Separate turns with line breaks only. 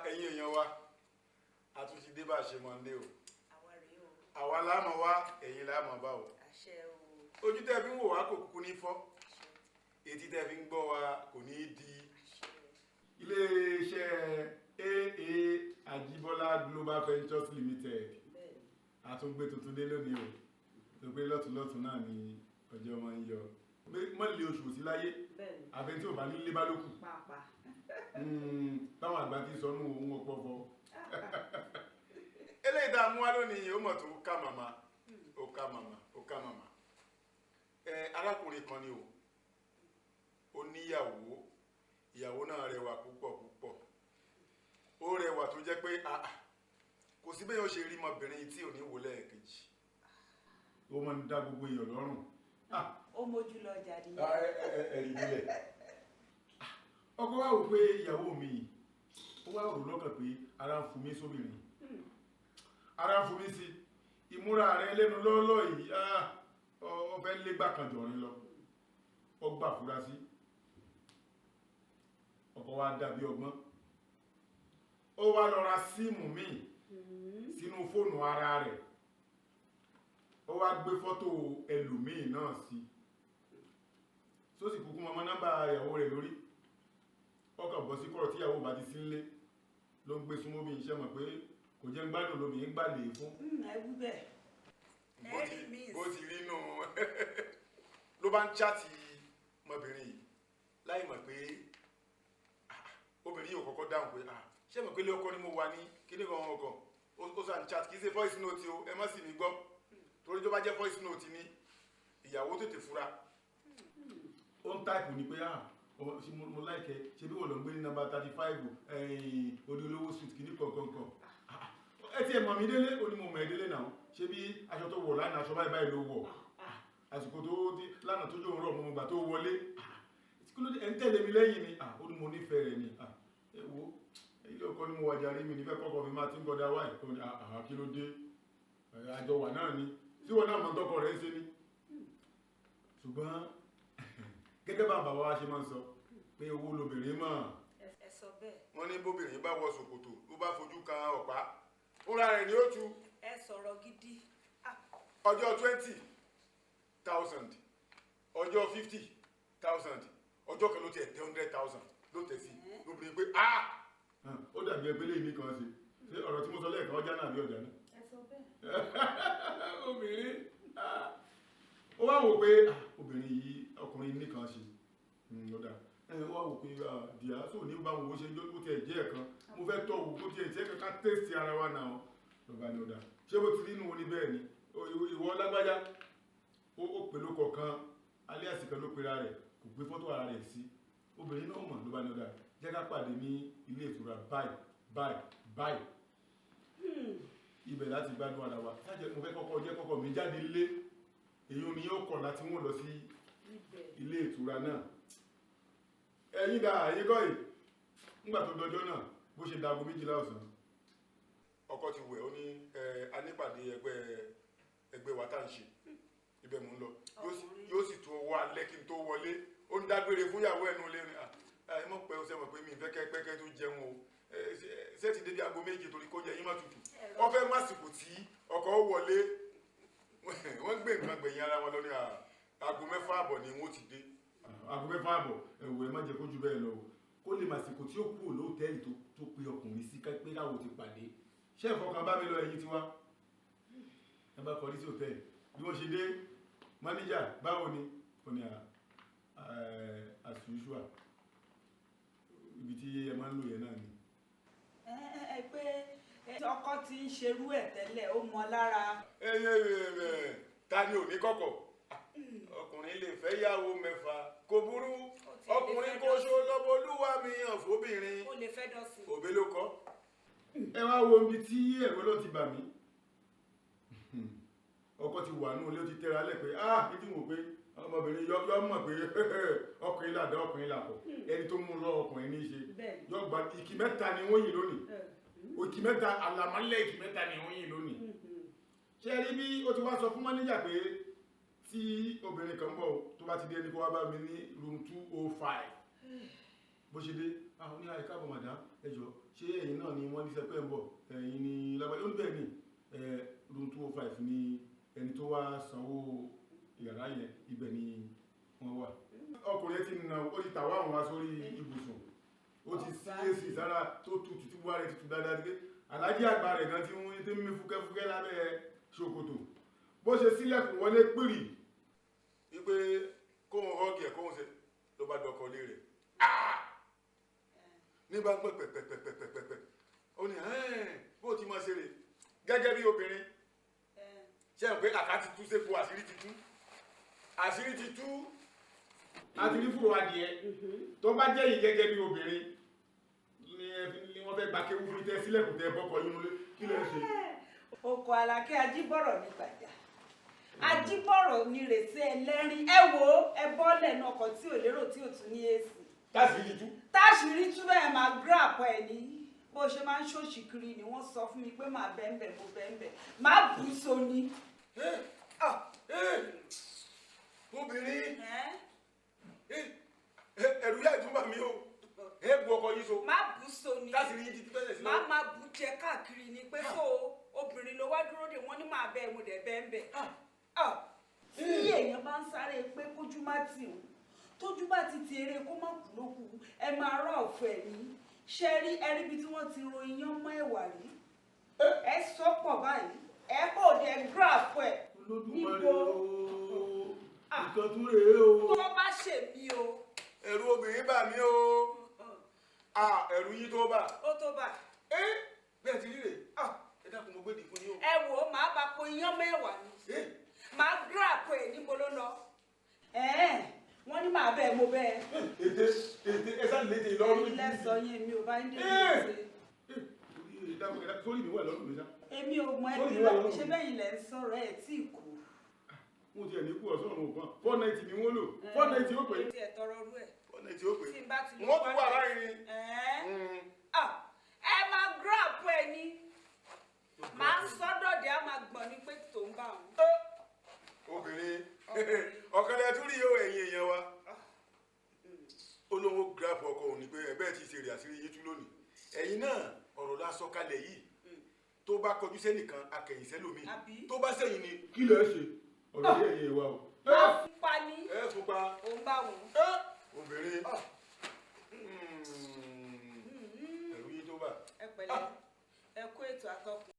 ẹ̀yin èèyàn wa a tún ti dé bá a ṣe mọ̀ ndé o.
àwa rèé o.
àwa láàmọ̀ wá ẹ̀yin láàmọ̀ bá o.
àṣẹ o.
ojú tẹ́ fi ń wò wá kò kúkú ní fọ́ etí tẹ́ fi ń gbọ́ wa kò ní í di. iléeṣẹ́ AA Ajibola Global Ventures Limited a tún gbé tuntun dé lónìí o tó pé lọ́tùnlọ́tùn náà ni ọjọ́ wọn ń yọ mọ́ lè oṣù sí láyé àbẹ tí ò bá nílé bá lókù báwọn àgbà ti sọnù ohun ọ̀pọ̀ fọ. eléyìí tá a mú wá lónìí ó mọ̀ tó ká màmá ó ká màmá ó ká màmá arákùnrin kan ni o ó níyàwó ìyàwó náà rẹwà púpọ̀ púpọ̀ ó rẹwà tó jẹ́ pé kò sí bẹ́ẹ̀ ó ṣe rí ọmọbìnrin tí ò ní wò lẹ́ẹ̀kejì ó máa ń dá gbogbo èèyàn lọ́rùn.
ó mójú lọ jáde.
ẹ̀yìn nílẹ̀ ọkọ wa wò pé ìyàwó mi yìí ó wá rò lọ́kàn pé ara ń fún mi sóbìnrin ara ń fún mi sí ìmúra rẹ lẹ́nu lọ́ọ́lọ́ yìí ọbẹ̀ lẹ́gbà kan jọ̀rin lọ ọgbà fúra sí ọkọ wa dàbí ọgbọ́n ó wá lọ ra síìmù míì sínú fóònù ara rẹ̀ ó wá gbé fọ́tò ẹlòmíì náà sí sósì kúkú mọ́mọ́ nọ́mbà ìyàwó rẹ̀ lórí ọkàn bọ́ sí kọ̀rọ̀ tí ìyàwó bá ti sí nlé ló ń gbé súnmọ́ bí iṣẹ́ mọ̀ pé kò jẹ́ ń gbádùn lómi ń gbà lè fún.
ẹwú bẹ́ẹ̀.
bó ti rí nù ló bá ń chaàtì ọmọbìnrin yìí láì mọ̀ pé obìnrin yìí ò kọ́kọ́ dáhùn pé ṣé mọ̀ pé ilé ọkọ ni mo wà ní kíní kan ọkàn ó sàn chat kì í ṣe voice note o ẹ má sì mí gbọ́ torí tó bá jẹ́ voice note ni ìyàwó tètè fura ó ń táìpù ní pé mo láìkẹ́ ṣe bí wọ́n lọ gbé ní nọ́mbà 35 odi olówó street kìíní kọ̀ọ̀kan ẹ ti ẹ̀ mọ̀ mí délé ó ní mo mọ̀ ẹ́ délé náà ṣe bí aṣọ tó wọ̀ lánàá aṣọ báyìí ló wọ̀ àsìkò tó lánàá tó jòun rọ̀ mọ́ gbà tó wọlé ẹ̀ ń tẹ̀lé mi lẹ́yìn ni ó ní mo nífẹ̀ẹ́ rẹ̀ ni ẹ wo ilé ọkọ ni mo wà jàre mi nífẹ̀ẹ́ kọ́kọ́ mi máa ti ń gọdá wáyé tó ní kí ló dé àjọ wà náà ni tí wọn náà mọ̀ tọkọ rẹ̀ ń ṣe ni ṣùgbọ́n gẹ́gẹ́ bá bàbá wa ṣe máa ń sọ pé owó lobìnrin mọ̀
ẹ sọ bẹ́ẹ̀.
wọ́n ní bóbìnrin bá wọ ṣòkòtò ló bá fojú kan ọ̀pá fúnra rẹ̀ ni ó tu.
ẹ sọ̀rọ̀ gidi.
ọjọ́ 20,000 ọjọ́ 50,000 ọjọ́ kan ló tiẹ̀ 100,000 ló tẹ̀ sí lóbìnrin pé ó dàbí ẹgbẹ́ lè ní kan ṣe ọ̀rọ̀ tí mo sọ lẹ́ẹ̀kan ọjà náà bí ọjà náà.
ẹ sọ bẹ́ẹ̀.
obìnrin ó wá wò pé obìnrin yìí ọkùnrin nìkan ṣe lọ́dà ó wá wò pé dìá tó ní bá wo ṣe ó tiẹ̀ jẹ́ ẹ̀kan mo fẹ́ tọ́ wò ó tiẹ̀ jẹ́ kankan tẹ́sítì ara wa náà lọ́ba ní ọ̀dà ṣé bó ti rí inú oní bẹ́ẹ̀ ni ìwọ lágbájá ó pè ló kọ̀ọ̀kan alẹ́ àsìkò ló pera rẹ̀ kò gbé fọ́tò ara rẹ̀ sí obìnrin náà mọ̀ lọ́ba ní ọ̀dà jẹ́ ká pàdé ní ilé ìtura báyìí ibẹ̀ láti gbádùn ara wa mo fẹ́ kọ́kọ́ mi jáde lé èyí ni yóò kọ̀ láti wọ́n lọ sí ilé ìtura náà ẹ̀yìn dá àyè gọ́ yìí nígbà tó dọjọ́ náà bó ṣe dago 12 ọ̀sán ọkọ ti wẹ̀ ó ní anípàdé ẹgbẹ́ wa tá ń ṣe ibẹ̀ mò ń lọ yóò sì tó owó alẹ́ kí n tó wọlé ó ń dágbére fún ìyàwó ẹnu lé ní mọ̀ pé ó sẹ́mọ̀ pé mi ìfẹ́ kẹ́kẹ́ tó jẹun o ṣé ti débi aago 2 torí kó jẹ yín má tutù wọ́n fẹ́ másìkò tí ọkọ̀ wọlé wọ́n gbé nǹkan gbẹ̀yìn ara wọn lọ ní aago 6 ni wọ́n ti dé. aago 6 ẹ̀wọ̀ ẹ̀ má jẹ́ kó ju bẹ́ẹ̀ lọ kó lè màsìkò tí ó kúrò lóòtẹ́ẹ̀lì tó pe ọkùnrin sí pé káwọ́ ti pàdé ṣé ìfọkàn bá mi lọ ẹ̀yìn tiwa ẹ bá kọrí sí òtẹ́ẹ̀lì bí wọ́n ṣe dé mánéjà báwo ni ó ní as usual ibi tí ẹ máa ń lò yẹn náà ni.
ẹ pé ọkọ ti ń ṣerú ẹ̀ tẹ́lẹ̀ ó mọ lára.
ta ni ò ní kọ́kọ́ ọkùnrin lè fẹ́ yàwó 6 kò burú ọkùnrin kò ṣó lọ́bọ̀ olúwa mi hàn fóbìnrin
ó lè fẹ́ dọ̀sí.
òbí ló kọ́. ẹ wá wo ibi tí ẹ̀rọ ló ti bà mí ọkọ ti wà nù ilé ó ti tẹ́ra lẹ́ pé ìdí wò pé ọmọbìnrin yọ mọ̀ pé ọkùnrin làdá ọkùnrin làpọ̀ ẹni tó mú lọ ọkùnrin ní í ṣe yọ gba ìkì mẹ́ta ni wọ́n yìn lónìí ìkì mẹ́ta àlàmálẹ̀ ìkì mẹ́ta ni wọ́n yìn lónìí ṣe rí bí ó ti wá sọ fún mánéjà pé tí obìnrin kan bọ̀ tó bá ti dé ní kó wá bá mi ní room 205 bó ṣe dé àwọn ní àyíká bọ̀ màdá ẹjọ́ ṣé ẹ̀yin náà ni wọ́n ní sẹ́pẹ́ ń bọ̀ ẹ̀yin ni lábàáyé ó ní bẹ́ẹ̀ ni room 205 ni ẹni tó wá sanwó yàrá yẹn ibẹ̀ ni wọ́n wà. ọkùnrin ti nà ó ti tàwa àwọn wá sórí ibùsùn ó ti sí èsì sára tó tutù tí wàá rẹ̀ ti tù dáadáa dé alájí àgbà rẹ̀ gan ti ń tí ń mí fúkẹ́fúkẹ́ lábẹ́ ṣòkòtò bó ṣe sílẹ̀kùn wọlé pìrì wípé kóhun họ́ọ̀gì ẹ̀ kóhun ṣe ló bá dọkọ lé rẹ̀ ní bá ń pẹ́ pẹ́pẹ́pẹ́pẹ́pẹ́ ó ní bó ti máa ṣe rè gẹ́gẹ́ bí obìnrin ṣe ń pé àká ti tú sépo àṣírí ti tú àṣírí ti tú àti ní fúru adìẹ tó bá jẹ́ yìí gẹ́gẹ́ bí obìnrin ni wọ́n fẹ́ gba kéwú fún tẹ́ sílẹ̀kùn tẹ́ bọ́kọ yín lé kí lẹ́ ń ṣe.
oko Àlàkẹ́ ajíbọ̀rọ̀ ní gbàjà ajíbọ̀rọ̀ ní rèsí ẹlẹ́rìn ẹ wo ẹ bọ́lẹ̀ náà ọkọ̀ tí ò lérò tí ò tún ní èsì.
táṣìírí tú.
táṣìírí tú bẹ́ẹ̀ máa grap ẹ̀ ní bó ṣe máa ń ṣòṣì kiri ni wọ́n sọ fún mi pé màá bẹ́ẹ̀ mo bẹ́ẹ̀ máa bù ú so ni.
obìnrin ẹ̀rù yá ìtumọ̀ mi o bu ọkọ yín so.
má bù ú so ni
táṣìírí yín ti bẹ́ẹ̀ sí.
máa bù ú jẹ káàkiri ni pé so obìnrin ló wá dúró dè wọ́n ní màá bẹ́ẹ̀ mo dẹ̀ bẹ́ẹ̀ tí èèyàn bá ń sáré pé kójú má tì ó tójú bá ti ti eré kó má kú lókù ẹ máa rà ọ̀fọ̀ ẹ̀ ní ṣe rí ẹrí bí tí wọ́n ti ro iyán mọ́ ẹ̀wà rí ẹ sọ pọ̀ báyìí ẹ kò dé graph ẹ̀ níbo
nǹkan tún rèé o.
tó bá ṣe mí o.
ẹ̀rù obìnrin bà mí o ẹ̀rù yín tó bà.
ó tó bà.
bẹ́ẹ̀ ti rí rè ẹ dákun mo gbé dì fún yín o.
ẹ wò ó máa bá po iyán mọ́ ẹ̀wà ni máa graph ẹ̀ níbo ló lọ. wọ́n ní màá bẹ́ẹ̀ mo bẹ́ẹ̀.
ètè ẹ sáà lè dè lọ́rùn.
ilé sọ yẹn mi ò bá ń dé ìlú
sórí mi wà lọ́rùn mi sá.
èmi ò mọ ẹbí lọ ṣe bẹ́yìn lẹ́ ń sọ̀rọ̀ ẹ̀ tí ì kú.
mo ti ẹ̀ ní kú ọ̀sán ọ̀run kan 490 ni wọ́n lò 490 ó pè é.
ti ẹ̀ tọrọ rú ẹ̀.
490 ó pè é.
tí n bá ti lọ
wọ́n tún wà láàrin.
ẹ máa grab ẹ ní máa sọ́dọ̀dẹ̀ á máa gbọ̀n ní pé tó ń bá wọn.
obìnrin ọ̀kadà tún rí yóò ẹ̀yìn èèyàn wa olówó grab ọkọ òní pé ẹ̀bẹ́ ti ṣèrè àṣírí yé tú lónìí ẹ̀yin náà ọ̀rọ̀ la sọ kalẹ̀ yìí tó bá kọjú sẹ́nìkan akẹ̀yìn sẹ́lòmíì tó bá sẹ́yìn ni kí lè ṣe ọ̀rọ̀ yẹ ẹ̀yìn wa o.
máa fún pa ní.
ẹ fún pa.
ó ń bá wọn.
obìnrin ẹ̀rù yín tó bà.
ẹ pẹ̀lẹ́ ẹ kó ètò àtọkùn.